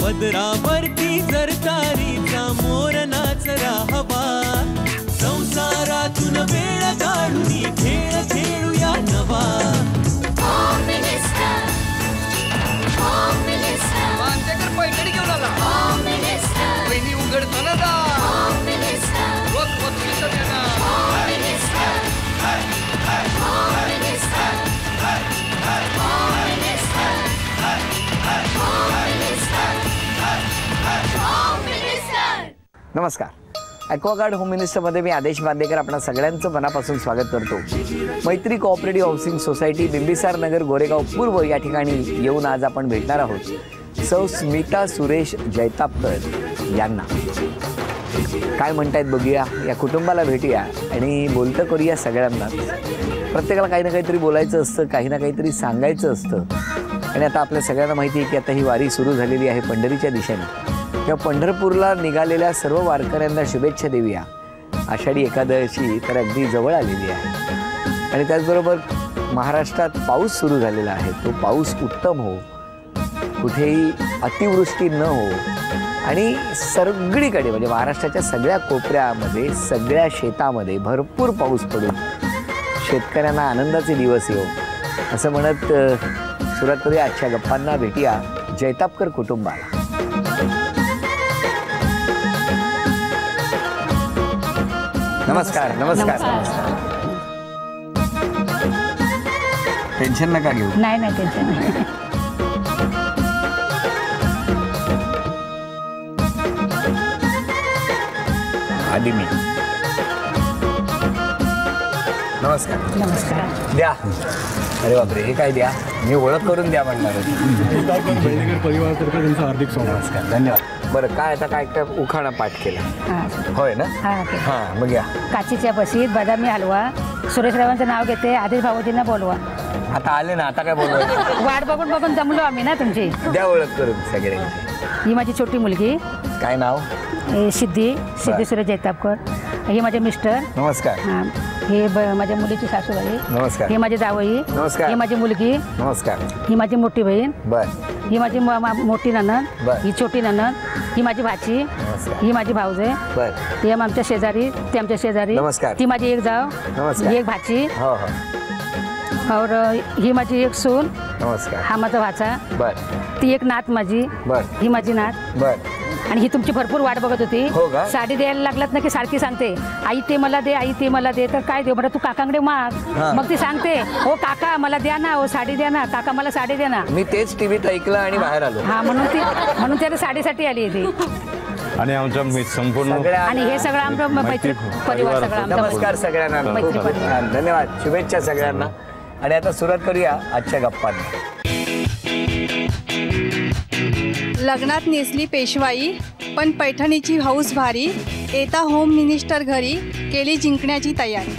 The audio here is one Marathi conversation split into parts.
पदरावरती जर तारीचा मोर नाचरा हवा, संसारातून वेळ काढून खेळ खेळूया नवा. पैठणी घेऊन आला वहिनी उघडताना जा रोज बसलीच नमस्कार. ॲक्वागार्ड होम मिनिस्टरमध्ये मी आदेश बांदेकर आपणा सगळ्यांचं मनापासून स्वागत करतो. मैत्री कोऑपरेटिव्ह हाऊसिंग सोसायटी बिंबिसार नगर गोरेगाव पूर्व या ठिकाणी येऊन आज आपण भेटणार आहोत सौ स्मिता सुरेश जैतापकर यांना. काय म्हणतायत बघूया, या कुटुंबाला भेटूया आणि बोलतं करूया सगळ्यांना. प्रत्येकाला काही ना काहीतरी बोलायचं असतं, काही ना काहीतरी सांगायचं असतं. आणि आता आपल्या सगळ्यांना माहिती आहे की आता ही वारी सुरू झालेली आहे पंढरीच्या दिशेने. त्या पंढरपूरला निघालेल्या सर्व वारकऱ्यांना शुभेच्छा देऊया. आषाढी एकादशी तर अगदी जवळ आलेली आहे आणि त्याचबरोबर महाराष्ट्रात पाऊस सुरू झालेला आहे. तो पाऊस उत्तम हो, कुठेही अतिवृष्टी न हो आणि सगळीकडे म्हणजे महाराष्ट्राच्या सगळ्या कोपऱ्यामध्ये सगळ्या शेतामध्ये भरपूर पाऊस पडून शेतकऱ्यांना आनंदाचे दिवस येऊ असं म्हणत सुरुवात करूया आजच्या गप्पांना. भेटूया जैतापकर कुटुंबाला. नमस्कार. नमस्कार. टेन्शन नका घेऊ. नाही नाही टेन्शन नाही. आधी मी. नमस्कार. नमस्कार. द्या. अरे बापरे, हे काय द्या, मी ओळख करून द्या म्हणणार. परिवारातर्फे त्यांचा हार्दिक स्वागत. नमस्कार, धन्यवाद. बरं, काय आता काय काय उखाणा पाठ केला होय ना? हां, मग या. काचीच्या बशीत बदामी हलवा, सुरेशरावांचं नाव घेते, आदेश भाऊजींना बोलवा. आता आले ना, आता काय बोलवायचं? वाट बघून बघून जमलो आम्ही ना तुमची. द्या ओळख करून सगळ्यांची. ही माझी छोटी मुलगी. काय नाव? सिद्धी सुरेश जैतापकर. हे माझे मिस्टर. नमस्कार. हां, हे माझ्या मुलीची सासूबाई. नमस्कार. हे माझे जावई. नमस्कार. ही माझी मुलगी. नमस्कार. ही माझी मोठी बहीण. बर. ही माझी मोठी ननद. बर. ही छोटी ननद. ही माझी भाची. नमस्कार. ही माझी भाऊजे. बर. ती आमच्या शेजारी, ती आमच्या शेजारी. नमस्कार. ती माझी एक जाव. नमस्कार. ही एक भाची. हो हो. और ही माझी एक सून. नमस्कार. हा माझा भाचा. बर. ती एक नात माझी. बर. ही माझी नात. बर. आणि ही तुमची भरपूर वाट बघत होती. हो का? साडी द्यायला लागलात ना की सारखी सांगते, आई ते मला दे, आई ते मला दे. तर काय देऊ बरं, तू काकांकडे माग. मग ती सांगते, हो काका मला द्या ना, हो साडी द्या ना, काका मला साडी द्या ना. मी तेच टीव्हीत ऐकलं आणि बाहेर आलो. हा, म्हणून ती साडीसाठी आली ती. आणि आमच्या संपूर्ण आणि हे सगळं आमचं मैत्री परिवार सगळं आमचा. नमस्कार सगळ्यांना. मैत्री परिवार. धन्यवाद, शुभेच्छा सगळ्यांना. आणि आता सुरुवात करूया आजच्या गप्पांना. लग्नात नेसली पेशवाई, पण पैठणीची हौस भारी. येता होम मिनिस्टर घरी, केली जिंकण्याची तयारी.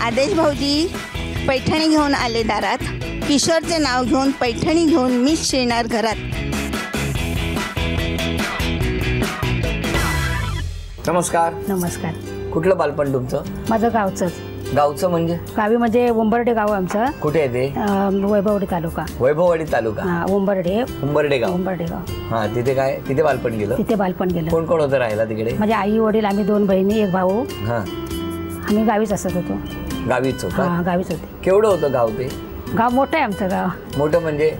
आदेश भाऊजी पैठणी घेऊन आले दारात. किशोरचे नाव घेऊन पैठणी घेऊन मीच येणार घरात. नमस्कार. नमस्कार. कुठलं बालपण तुमचं? माझं गावचंच. गावचं म्हणजे? गावी म्हणजे उंबर्डे गाव आमचं. कुठे आहे ते? वैभववाडी तालुका. वैभववाडी तालुका. हा, उंबर्डे गाव. उंबर्डे गाव. हा, तिथे काय, तिथे बालपण गेलं? तिथे बालपण गेलं. कोण कोण होतं राहायला तिकडे? म्हणजे आई वडील, आम्ही 2 बहिणी, 1 भाऊ. हा, आम्ही गावीच असत होतो. गावीच होता? हा, गावीच होते. केवढं होतं गाव ते? गाव मोठं आहे आमचं गाव. मोठं म्हणजे?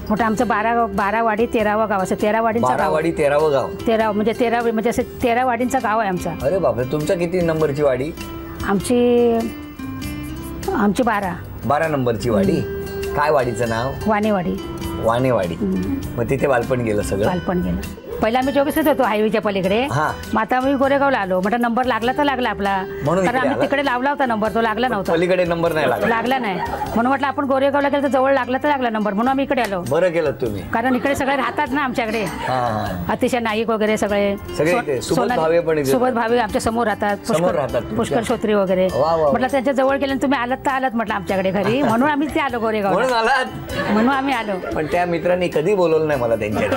मोठं आमचं 12 वाडी 13वा गाव असं. 13 वाडींचं गाव. 12 वाडी 13वं गाव. 13 म्हणजे असं 13 वाडींचं गाव आहे आमचं. अरे बापरे, तुमच्या किती नंबरची वाडी? आमची 12 नंबरची वाडी. काय वाडीचं नाव? वाणेवाडी. वाणेवाडी. मग तिथे बालपण गेलं सगळं? बालपण गेलं. पहिला आम्ही 24 होतो हायवेच्या पलीकडे. मग आता आम्ही गोरेगावला आलो. म्हटलं नंबर लागला तर लागला आपला, कारण आम्ही तिकडे लावला होता नंबर, तो लागला नव्हता. पलीकडे नंबर नाही लागला नाही, म्हणून म्हटलं आपण गोरेगावला गेलं तर जवळ लागला तर लागला नंबर, म्हणून आम्ही इकडे आलो. बरं केलं तुम्ही, कारण इकडे सगळे राहतात ना आमच्याकडे. अतिशय नाईक वगैरे सगळे सोबत भावे आमच्या समोर राहतात. पुष्कर श्रोत्री वगैरे. म्हटलं त्यांच्या जवळ गेले, तुम्ही आलात तर आलात म्हटलं आमच्याकडे घरी, म्हणून आम्ही ते आलो गोरेगाव, म्हणून आम्ही आलो. पण त्या मित्रांनी कधी बोलवलं नाही मला त्यांच्याकडे.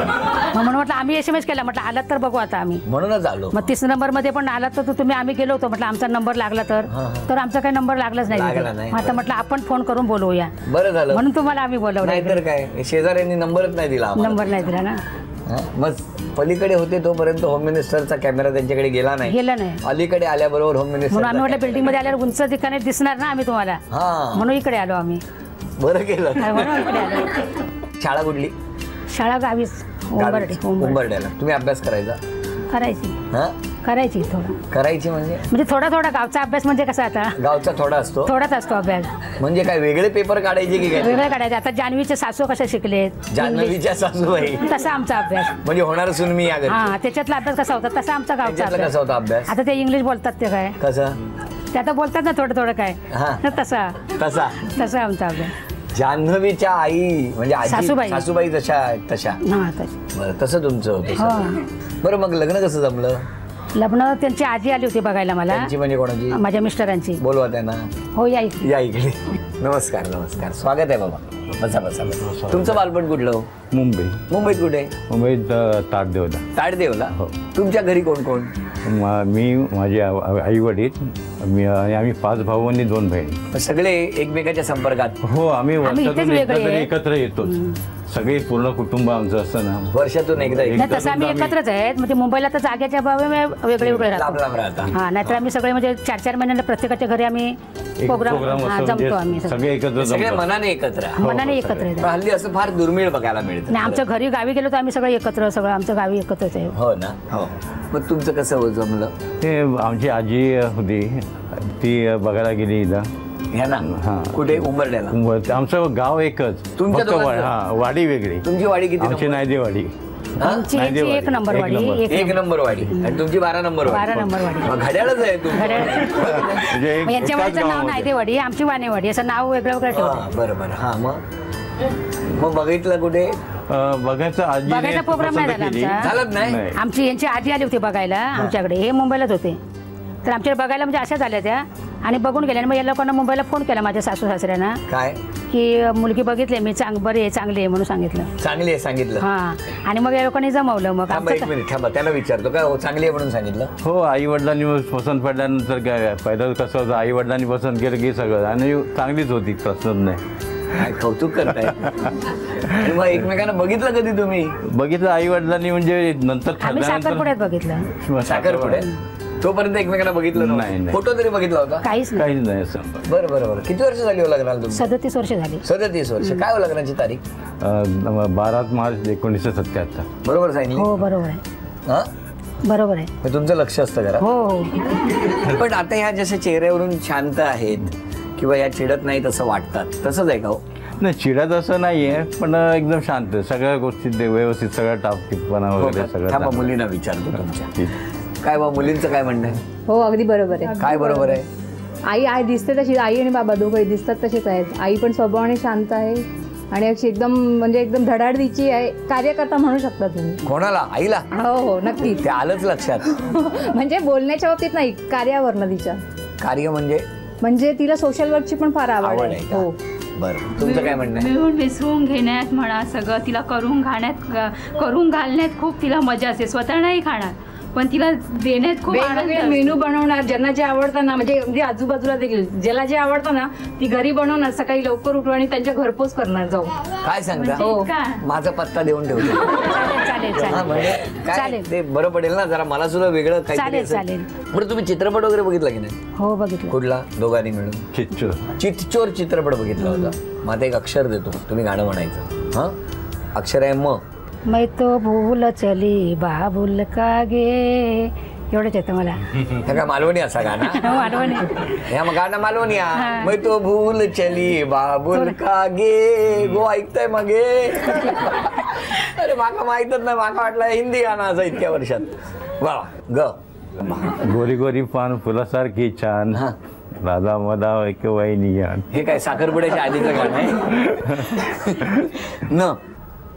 म्हणून म्हटलं आम्ही SMS केला, म्हटलं आलात तर बघू आता आम्ही. म्हणूनच आलो. मग 30 नंबरमध्ये पण आलात तर तुम्ही, आम्ही गेलो होतो, म्हटलं आमचा नंबर लागला तर आमचा काही नंबर लागलाच नाही. आता म्हटलं आपण फोन करून बोलवूया. बरं झालं, म्हणून तुम्हाला आम्ही बोलवलं. नाहीतर काय, शेजाऱ्यांनी नंबरच नाही दिला. नंबर नाही दिला ना. मग पलीकडे होते तोपर्यंत होम मिनिस्टरचा कॅमेरा त्यांच्याकडे गेला नाही. अलीकडे आल्याबरोबर होम मिनिस्टर, म्हणून आम्ही म्हटलं बिल्डिंग मध्ये आल्यावर उंच ठिकाणी दिसणार ना आम्ही तुम्हाला, म्हणून इकडे आलो आम्ही. बरं केलं. म्हणून इकडे आलो. शाळा कुठली? शाळा गावीच, उंबरड्याला. तुम्ही अभ्यास करायचा? करायची करायची म्हणजे थोडा गावचा अभ्यास. म्हणजे कसा आता गावचा थोडाच असतो अभ्यास. म्हणजे काय वेगळे पेपर काढायचे की काय? वेगळे काढायचे. आता जान्हवीचे सासू कशा शिकलेत, जान्हवीच्या सासूबाई, तसा आमचा अभ्यास. म्हणजे होणार सून मी या घरी. त्याच्यातला अभ्यास कसा होता तसा आमचा गावचा अभ्यास. कसा होता अभ्यास? आता ते इंग्लिश बोलतात ते काय कसं ते आता बोलतात ना थोडं काय, तसा आमचा अभ्यास. जान्हवीच्या आई म्हणजे सासूबाई तशा. बरं, तसं तुमचं होतं. बरं, मग लग्न कसं जमलं? लग्न त्यांची आजी आली होती बघायला मला. म्हणजे कोणाची? माझ्या मिस्टरांची. बोलवा त्यांना. हो, या इकडे. नमस्कार. स्वागत आहे बाबा. बसा. तुमचं बालपण कुठलं? मुंबईत कुठे? मुंबईत ताडदेवला. हो. तुमच्या घरी कोण कोण? मी, माझे आई वडील, आम्ही 5 भाऊ आणि 2 बहिणी. सगळे एकमेकाच्या संपर्कात? हो, आम्ही वर्षातून एकदा तरी एकत्र येतो. सगळे पूर्ण कुटुंब आमचं असतं ना. वर्षातून एकदा. तसं आम्ही एकत्रच आहेत. म्हणजे मुंबईला तर जागेच्या बाबा वेगळे राहतो. नाहीतर आम्ही सगळे म्हणजे 4-4 महिन्यांना प्रत्येकाच्या घरी आम्ही प्रोग्राम जमतो. आम्ही सगळे एकत्र, मनाने एकत्र. हल्ली असं फार दुर्मिळ बघायला मिळतं. आमच्या घरी गावी गेलो तर आम्ही सगळं एकत्र, सगळं आमच्या गावी एकत्रच आहे. हो ना. हो. मग तुमचं कसं जमलं? ते आमची आजी होती, ती बघायला गेली इथं. कुठे? उंबरड्याला. आमचं गाव एकच. वाडी वेगळी. तुमची वाडी किती? आमची नायदेवाडी. आमची 1 नंबर वाडी. 1 नंबर वाडी. आणि तुमची 12 नंबर वाडी. 12 नंबर वाडी. घड्याळच आहे यांच्या वाडीचं नाव नायदेवाडी, आमची वानेवाडी, असं नाव वेगळं ठेवलं. बरोबर. मग बघितलं कुठे? बघायचा प्रोग्राम नाही झाला नाही. आमची यांची आजी आली होती बघायला आमच्याकडे. हे मुंबईलाच होते, तर आमच्याकडे बघायला म्हणजे अशा झाल्या त्या आणि बघून गेल्या. मग या लोकांना मुंबईला फोन केला माझ्या सासू सासऱ्यांना, काय की मुलगी बघितली मी, बरी आहे, चांगली आहे म्हणून सांगितलं. चांगली आहे सांगितलं. आणि मग या लोकांनी जमवलं. मग 1 मिनिट थांबा, त्यांना विचारतो काय चांगली आहे म्हणून सांगितलं? हो, आई वडिलांनी पसंत पडल्यानंतर काय पहिलं कसं होतं, आई वडिलांनी पसंत केलं की सगळं, आणि चांगलीच होती, प्रश्न नाही. कौतुक करताय. मग एकमेकांना बघितलं कधी तुम्ही? बघितलं आई वडिलांनी, म्हणजे नंतर साखरपुड्यात बघितलं. साखरपुड्यात तोपर्यंत एकमेकांना बघितलं नाही. फोटो तरी बघितला होता? काहीच नाही. बरं. किती वर्ष झाली हो लग्नाला तुमची? 37 वर्ष झाली. 37 वर्ष. काय हो लग्नाची तारीख? 12 मार्च 1977. बरोबर सांगितलं? हो, बरोबर आहे. बरोबर आहे. तुमचं लक्ष असतं जरा. हो. पण आता ह्या जशा चेहऱ्यावरून शांत आहेत किंवा या चिडत नाहीत असं वाटतात, तसंच आहे का हो? नाही, चिडत असं नाहीये, पण एकदम शांत, सगळ्या गोष्टी व्यवस्थित, सगळं टापटीपणा वगैरे सगळं. मुलींना विचारतो तुमच्या काय बा, मुलींचं काय म्हणणं आहे? हो, अगदी बरोबर आहे. काय बरोबर आहे? आई दिसते तशी, आई आणि बाबा दोघंही दिसतात तसेच आहेत. आई पण स्वभावाने शांत आहे आणि अशी एकदम धडाडीची आहे, कार्यकर्ता म्हणू शकता तुम्ही. कोणाला? आईला? हो, नक्की. ते आलंच लक्षात. म्हणजे बोलण्याच्या बाबतीत नाही, कार्यावरनं तिच्या. कार्य म्हणजे तिला सोशल वर्कची पण फार आवड आहे. हो. बरं, तुमचं काय म्हणणं आहे? मिळून मिसळून घेण्यात म्हणा, सगळं तिला करून घालण्यात खूप तिला मजा असते. स्वतः नाही खाणार, पण तिला देण्यात खूप वेगवेगळे मेनू बनवणार, ज्यांना जे आवडतं ना, म्हणजे आजूबाजूला देखील ज्याला जे आवडतं ना, ती घरी बनवणार, सकाळी लवकर उठून आणि त्यांच्या घरपोच करणार जाऊ. काय सांगता? माझा पत्ता देऊन ठेवतो. काय ते बरं पडेल ना जरा, मला सुद्धा वेगळं काही. बरं, तुम्ही चित्रपट वगैरे बघितला की नाही? हो, बघितलं. कुठला? दोघांनी मिळून चितचोर चित्रपट बघितला होता. मग एक अक्षर देतो, तुम्ही गाणं म्हणायचं. अक्षर आहे म. मैं तो भूल चली बाबुल का गे, एवढंच येतं मला. काय मालवणी असा गाणं? मालवणी. मग गाणं मालवणी. मैं तो भूल चली बाबुल का गे, गो ऐकताय मगे? अरे माका माहितच नाही, माका वाटलं हिंदी गाणं असं इतक्या वर्षात. वा ग. गोरी गोरी पान फुलासारखी छान, राधा मदा एक वैनियान. हे काय साखरपुड्याच्या आधीचं गाणं आहे न?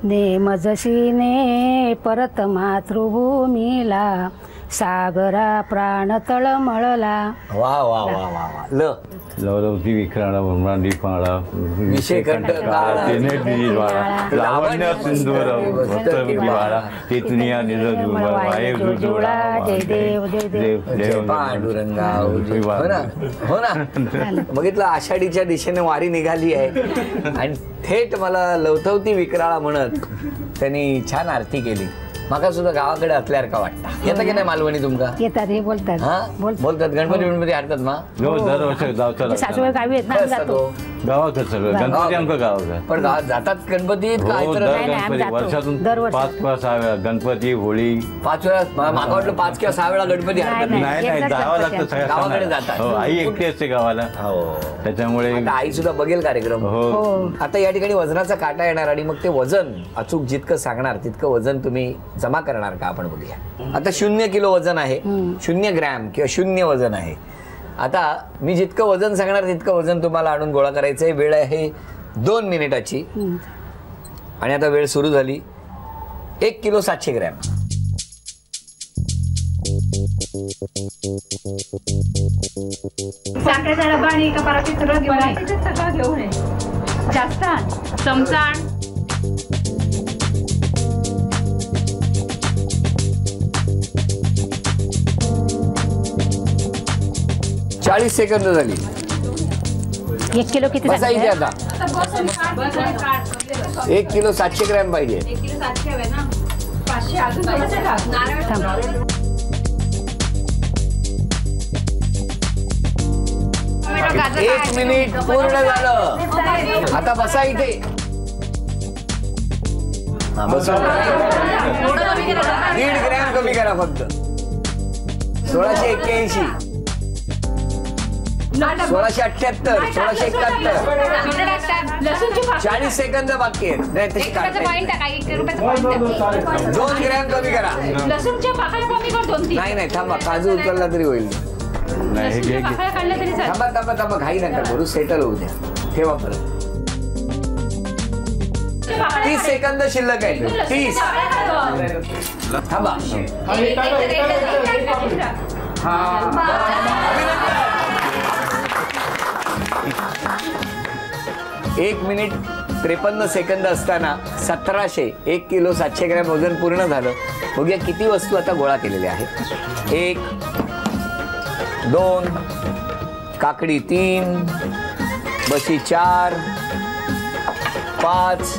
नेम जशीने परत मातृभूमीला, सागरा प्राण तळमळला. वा वा वा वा वा. लवलवती विक्राळा भ्रमरांडी पाळा विषय कंठ काळा. तेने दिवाळा लावण्य सिंदूर वस्त्र दिवाळा तेतुनिया निज जुळा वाये जुळा जय देव जय देव. देव पांडुरंगा. हो ना हो ना. बघितलं आषाढीच्या दिशेने वारी निघाली आहे आणि थेट मला लवथवती विक्राळा म्हणत त्यांनी छान आरती केली. माका सुद्धा गावाकडे असल्यासारखा वाटतं. येतं की नाही मालवणी तुमका? येतात हे बोलतात. हा बोलतात. गणपती हाडतात मा दरवर्षी जावचा सासूबाई गावी आहेत ना, आम्ही जातो. गावाकडे सगळं गणपती आमचं गावाकडे. पण गावात जातात गणपतीत काय तर गणपती वर्षातून 5 किंवा 6 वेळा गणपती होळी 5 वेळा. माका वाटलं 5 किंवा 6 वेळा गणपती हाडतात. नाही जावं लागतं सगळ्या गावाकडे सणाला. जातात. हो, आई एकटी असते गावाला. त्याच्यामुळे आता आई सुद्धा बघेल कार्यक्रम. आता या ठिकाणी वजनाचा काटा येणार आणि मग ते वजन अचूक जितकं सांगणार तितकं वजन तुम्ही जमा करणार का आपण बघूया. आता 0 किलो वजन आहे, 0 ग्रॅम किंवा 0 वजन आहे. आता मी जितकं वजन सांगणार तितकं वजन तुम्हाला आणून गोळा करायचंय. वेळ आहे 2 मिनिटाची आणि आता वेळ सुरू झाली. 1 किलो 700 ग्रॅम. साखरेचा डबा आणि एका परातीत सगळं घेऊन ये. जास्त आण. चमचा आण. 40 सेकंद झाली. 1 किलो किती बसायचे सांगितलं? आता 1 किलो 700 ग्रॅम पाहिजे. 1 मिनिट पूर्ण झालं. आता बसा इथे. बसून 1.5 ग्रॅम कमी करा फक्त. 1681, 1678, 1671. 40 सेकंद बाकी आहेत. नाही तशी काढता येत नाही. 2 ग्रॅम कमी करा. लसूणच्या पाकळ्या कमी कर 2-3. नाही थांबा. काजू उचलला तरी होईल. पाकळ्या काढल्या तरी चालेल. थांबा घाई नका करू. सेटल होऊ द्या. ठेवा परत. 30 सेकंद शिल्लक आहे. 30. थांबा. 1 मिनिट 53 सेकंद असताना 1700 1 किलो 700 ग्रॅम वजन पूर्ण झालं. बघूया किती वस्तू आता गोळा केलेल्या आहेत. 1 2 काकडी 3 बशी 4 5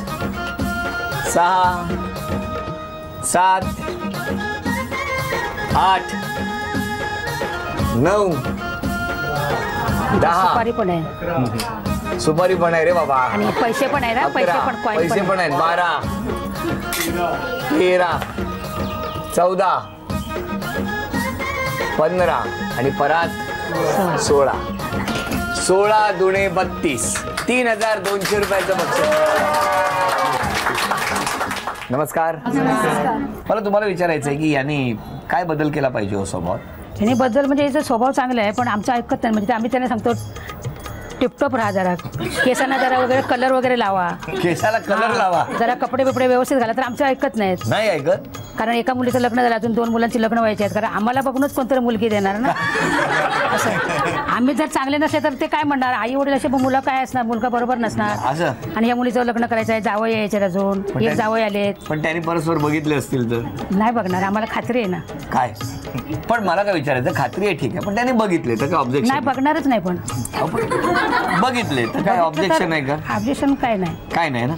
6 7 8 9 10. सुपारी पण आहे. सुपारी पण आहे रे बाबा. आणि पैसे पण आहे ना. पैसे पण आहेत. 12 13 14 15 आणि परात 16. 16 दुणे 32. 3200 रुपयाचं बक्षीस. नमस्कार. मला तुम्हाला विचारायचं आहे की यांनी काय बदल केला पाहिजे हो स्वभावात? त्याने बदल म्हणजे याचा स्वभाव चांगला आहे पण आमचं ऐकत नाही. म्हणजे आम्ही त्यांना सांगतो टिपटॉप राहा, जरा केसांना जरा वगैरे कलर वगैरे लावा, केसाला कलर लावा, जरा कपडे बिपडे व्यवस्थित घाला. तर आमचं ऐकत नाहीत. नाही ऐकत. कारण एका मुलीचं लग्न झालं, अजून 2 मुलांची लग्न व्हायची आहेत. कारण आम्हाला बघूनच कोणतरी मुलगी देणार ना. असं आम्ही जर चांगले नसले तर ते काय म्हणणार, आई वडील असे मुलं काय असणार, मुलगा बरोबर नसणार. असं आणि या मुलीचं लग्न करायचं आहे, जावं यायचे अजून, एक जावं आलेत. पण त्यांनी परस्पर बघितले असतील तर नाही बघणार, आम्हाला खात्री आहे ना. काय पण मला काय विचारायचं, खात्री आहे ठीक आहे, पण त्यांनी बघितले तर काय ऑब्जेक्शन नाही? बघणारच नाही. पण बघितले तर काय ऑब्जेक्शन आहे का? ऑब्जेक्शन काय नाही, काय नाही ना.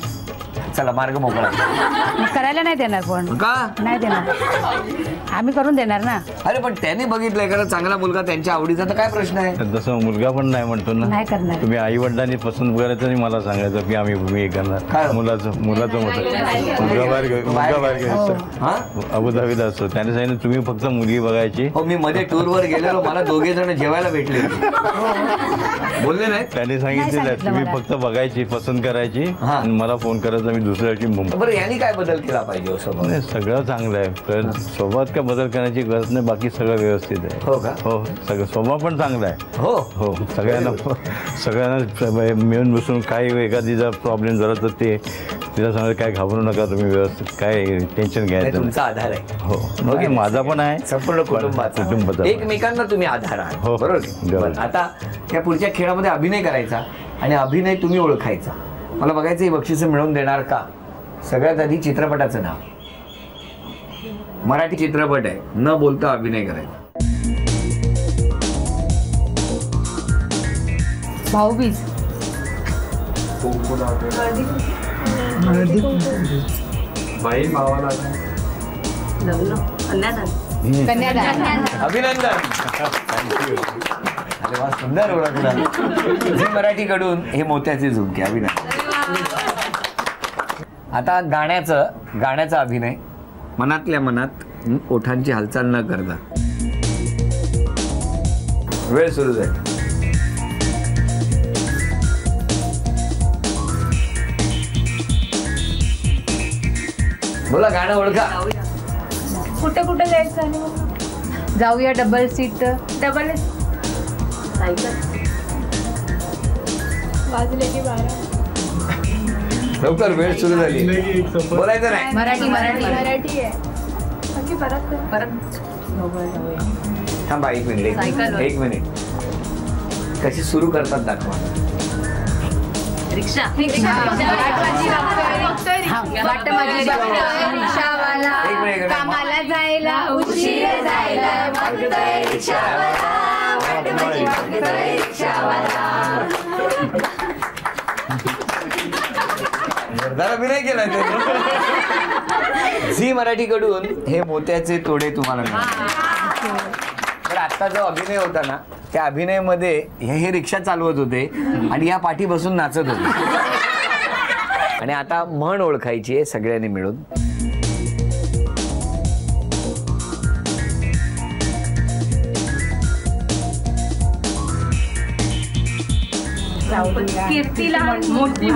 चला मार्ग मोकळा. करायला नाही देणार. पण का नाही देणार? आम्ही करून देणार ना. अरे पण त्यांनी बघितलंय कारण चांगला मुलगा त्यांच्या आवडीचा, तर काय प्रश्न आहे? तसं मुलगा पण नाही म्हणतो ना. नाही करणार. तुम्ही आई वडिलांनी पसंत करायचं आणि मला सांगायचं की आम्ही हे करणार. मुलाचं मत मुलगा बाहेर घ्यायचं, अबुधाबीत असतो. त्याने सांगितलं तुम्ही फक्त मुलगी बघायची. हो, मी मध्ये टूरवर गेलेलो, मला 2 जण जेवायला भेटले, बोलले नाही. त्याने सांगितलं तुम्ही फक्त बघायची, पसंत करायची आणि मला फोन करायचा, मी दुसऱ्याची मुंबई. बरं यांनी काय बदल केला पाहिजे? सगळं चांगलं आहे, तर स्वभावात काय बदल करण्याची गरज नाही, बाकी सगळं व्यवस्थित आहे. हो का? हो, सगळं स्वभाव पण चांगला आहे. हो हो, सगळ्यांना मिळून बसून काही एखादी जर प्रॉब्लेम झाला तर ते तिला सांगा काय घाबरू नका तुम्ही, व्यवस्थित काय टेन्शन घ्यायचं. तुमचा आधार आहे. हो ओके, माझा पण आहे, संपूर्ण कुटुंबाचा, एकमेकांना तुम्ही आधार आहात. हो बरोबर. आता त्या पुढच्या खेळामध्ये अभिनय करायचा आणि अभिनय तुम्ही ओळखायचा. मला बघायचं ही बक्षिसं मिळवून देणार का. सगळ्यात आधी चित्रपटाचं नाव. मराठी चित्रपट आहे, न बोलता अभिनय करायचा. भाऊबीज. बाई मावाला कन्यादान. अभिनंदन. अरे वा, सुंदर ओळखला. झी मराठीकडून हे मोत्याचे झुमके. अभिनंदन. आता गाण्याचा अभिनय मनातल्या मनात, ओठांची हालचाल न करता. वेळ सुरू झाली. बोला, गाणं ओळखा. कुठे कुठे जायचं आणि जाऊया डबल सीट. डबल वाजले की 12. लवकर, वेळ सुरू झाली. बोलायचं नाही. मराठी आहे. बाकी परत थांबा एक मिनिट. कशी सुरू करतात दाखवा. रिक्षा. कामाला जायला उशीर जायला जोरदार अभिनय केला. झी मराठीकडून हे मोत्याचे तोडे तुम्हाला मिळाले. तर आता जो अभिनय होता ना, त्या अभिनयामध्ये हे रिक्षा चालवत होते आणि या पाठी बसून नाचत होते. आणि आता म्हण ओळखायची आहे सगळ्यांनी मिळून. कीर्तीला मोठी.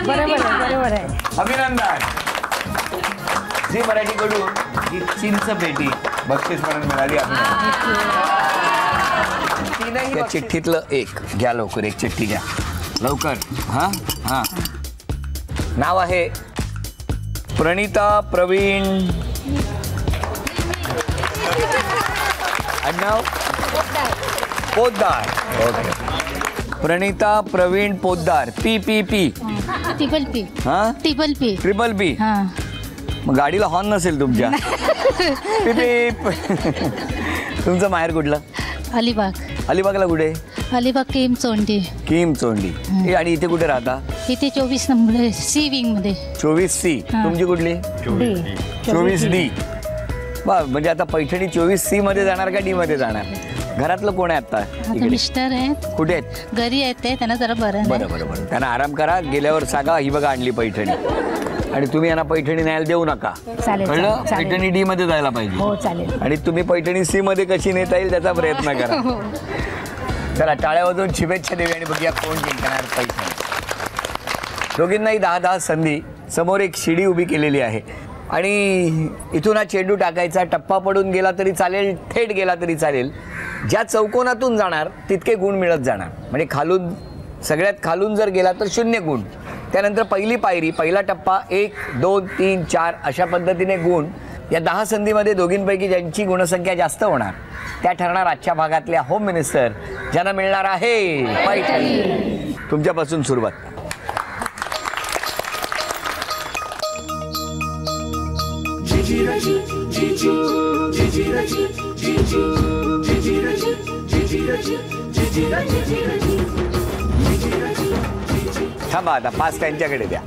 बरोबर आहे. अभिनंदन. झी मराठीकडून ही चिंच पेटी बक्षीस म्हणून मिळाली. त्या चिठ्ठीतलं एक घ्या लवकर. एक चिठ्ठी घ्या लवकर. हा. नाव आहे प्रणिता प्रवीण. आडनाव Poddar. Okay. Pranita Praveen Poddar. P. Triple P. मग गाडीला हॉर्न नसेल तुमच्या. तुमचं माहेर कुठलं? अलिबागला कुठे? अलिबाग किमचोंडी. आणि इथे कुठे राहता? इथे 24 नंबर सी विंग मध्ये. 24C. तुमची कुठली? 24D. म्हणजे आता पैठणी 24C मध्ये जाणार का D मध्ये जाणार? घरातलं कोण आहे आता? मिस्टर आहेत. कुठे आहेत? घरी आहेत ते. त्यांना जरा बरं. त्यांना आराम करा. गेल्यावर सांगा ही बघा आणली पैठणी. आणि तुम्ही यांना पैठणी न्यायला देऊ नका. कळलं? पैठणी D मध्ये जायला पाहिजे. आणि तुम्ही पैठणी C मध्ये कशी नेता येईल त्याचा प्रयत्न करा. चला, टाळ्या वाजवून शुभेच्छा देऊया आणि बघूया कोण जिंकणार पैठणी. दोघींनाही 10-10 संधी. समोर एक शिडी उभी केलेली आहे आणि इथून हा चेंडू टाकायचा. टप्पा पडून गेला तरी चालेल, थेट गेला तरी चालेल. ज्या चौकोनातून जाणार तितके गुण मिळत जाणार. म्हणजे खालून, सगळ्यात खालून जर गेला तर 0 गुण. त्यानंतर पहिली पायरी, पहिला टप्पा 1, 2, 3, 4 अशा पद्धतीने गुण. या 10 संधीमध्ये दोघींपैकी ज्यांची गुणसंख्या जास्त होणार त्या ठरणार आजच्या भागातल्या होम मिनिस्टर, ज्यांना मिळणार आहे पैठणी. तुमच्यापासून सुरुवात. थांबा, आता 5 त्यांच्याकडे द्या.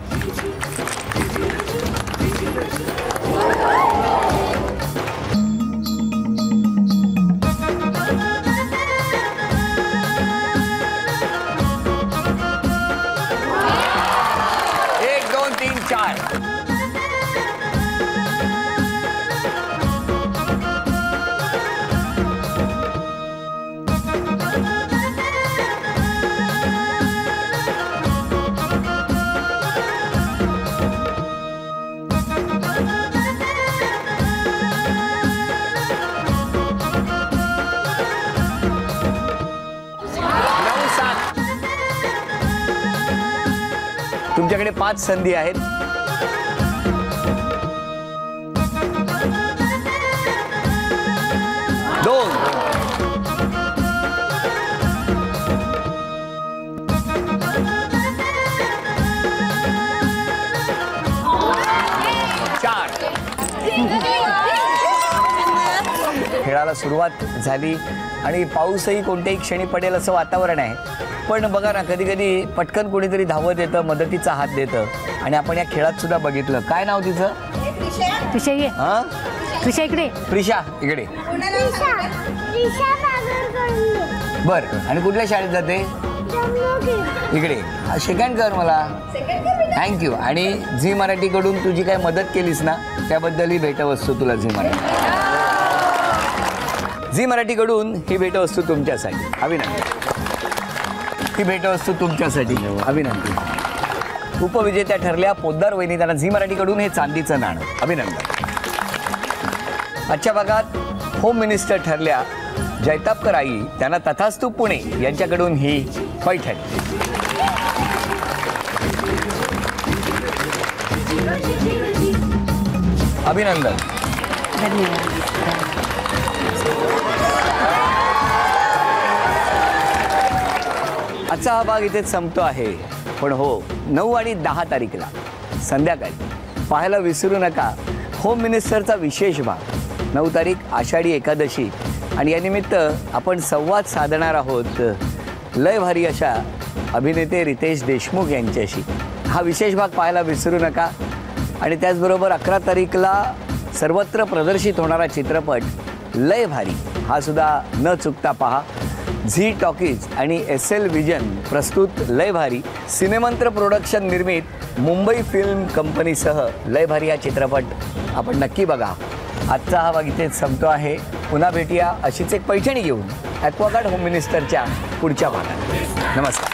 तुमच्याकडे 5 संधी आहेत. दोन, 4. खेळाला सुरुवात झाली आणि पाऊसही कोणत्याही क्षणी पडेल असं वातावरण आहे. पण बघा ना, कधी कधी पटकन कोणीतरी धावत येतं, मदतीचा हात देतं. आणि आपण या खेळात सुद्धा बघितलं. काय नाव तिचं? हा, प्रिशा इकडे. प्रिशा इकडे. बर, आणि कुठल्या शाळेत जाते? इकडे. सेकंड कर मला. थँक्यू. आणि झी मराठीकडून तुझी काय मदत केलीस ना, त्याबद्दल ही भेटवस्तू तुला झी मराठीकडून ही भेटवस्तू तुमच्यासाठी. अभिनंदन. ही भेटवस्तू तुमच्यासाठी. अभिनंदन. उपविजेत्या ठरल्या पोद्दार वहिनी, त्यांना झी मराठीकडून हे चांदीचं नाणं. अभिनंदन. आजच्या भागात होम मिनिस्टर ठरल्या जैतापकर आई, त्यांना तथास्तू पुणे यांच्याकडून ही पैठणी. अभिनंदन. आजचा हा भाग इथेच संपतो आहे. पण हो, 9 आणि 10 तारीखला संध्याकाळी पाहायला विसरू नका होम मिनिस्टरचा विशेष भाग. 9 तारीख आषाढी एकादशी आणि या निमित्त आपण संवाद साधणार आहोत लय भारी अशा अभिनेते रितेश देशमुख यांच्याशी. हा विशेष भाग पाहायला विसरू नका. आणि त्याचबरोबर 11 तारीखला सर्वत्र प्रदर्शित होणारा चित्रपट लय भारी हा सुद्धा न चुकता पहा. झी टॉकीज आणि SL विजन प्रस्तुत लय भारी, सिनेमंत्र प्रोडक्शन निर्मित मुंबई फिल्म कंपनीसह लय भारी हा चित्रपट आपण नक्की बघा. आजचा हा भाग इथेच संपतो आहे. पुन्हा भेटूया अशीच एक पैठणी घेऊन ॲक्वागार्ड होम मिनिस्टरच्या पुढच्या भागात. नमस्कार.